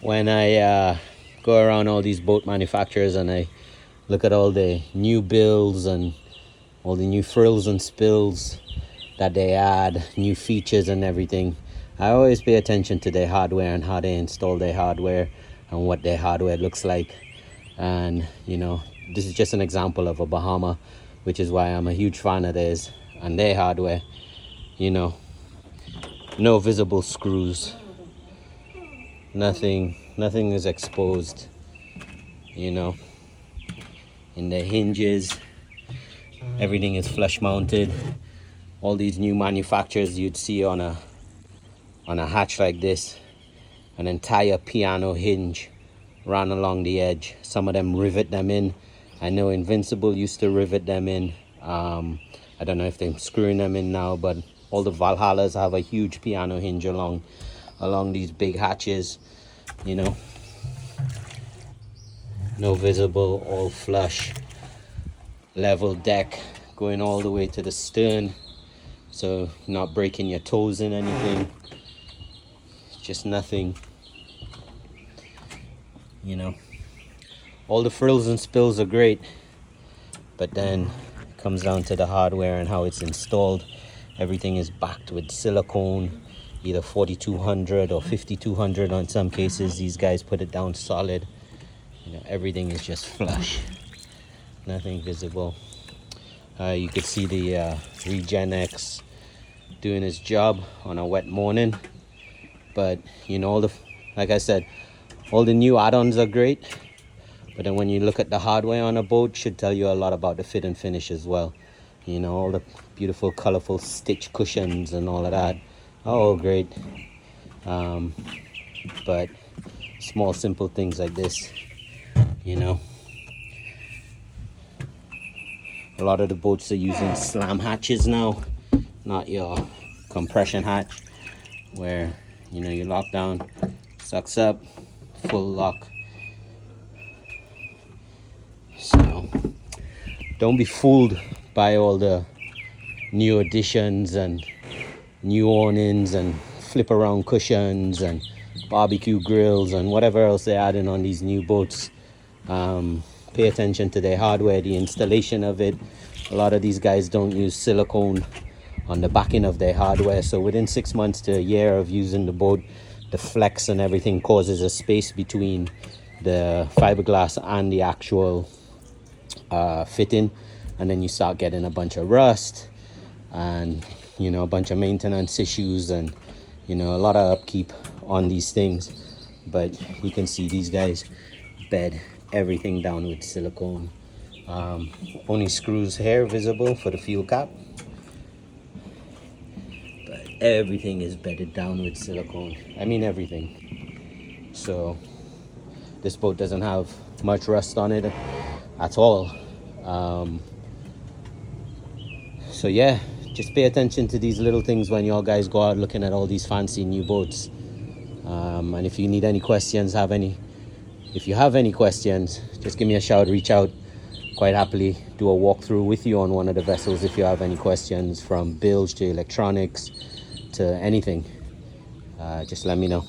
when I go around all these boat manufacturers and I look at all the new builds and all the new frills and spills that they add, new features and everything, I always pay attention to their hardware and how they install their hardware and what their hardware looks like. And this is just an example of a Bahama, which is why I'm a huge fan of theirs and their hardware. No visible screws, nothing is exposed, in the hinges. Everything is flush mounted. All these new manufacturers, you'd see on a hatch like this an entire piano hinge run along the edge. Some of them rivet them in. I know Invincible used to rivet them in. I don't know if they're screwing them in now, but all the Valhallas have a huge piano hinge along these big hatches. No visible, all flush, level deck going all the way to the stern, so you're not breaking your toes in anything. Just nothing. All the frills and spills are great, but then it comes down to the hardware and how it's installed. Everything is backed with silicone, either 4200 or 5200 on some cases. These guys put it down solid. Everything is just flush, nothing visible. You could see the Regen X doing its job on a wet morning, but like I said, all the new add-ons are great, but then when you look at the hardware on a boat, should tell you a lot about the fit and finish as well. All the beautiful colorful stitch cushions and all of that, oh great. But small simple things like this, a lot of the boats are using slam hatches now, not your compression hatch where you lock down, sucks up, full lock. So don't be fooled by all the new additions and new awnings and flip around cushions and barbecue grills and whatever else they're adding on these new boats. Pay attention to their hardware, the installation of it. A lot of these guys don't use silicone on the backing of their hardware, so within 6 months to a year of using the boat, the flex and everything causes a space between the fiberglass and the actual fitting, and then you start getting a bunch of rust and a bunch of maintenance issues and a lot of upkeep on these things. But you can see these guys bed everything down with silicone. Only screws here visible for the fuel cap, but everything is bedded down with silicone. I mean everything. So this boat doesn't have much rust on it at all. So yeah, just pay attention to these little things when y'all guys go out looking at all these fancy new boats. And if you need any questions, if you have any questions, just give me a shout, reach out. Quite happily do a walkthrough with you on one of the vessels if you have any questions, from bilge to electronics to anything. Just let me know.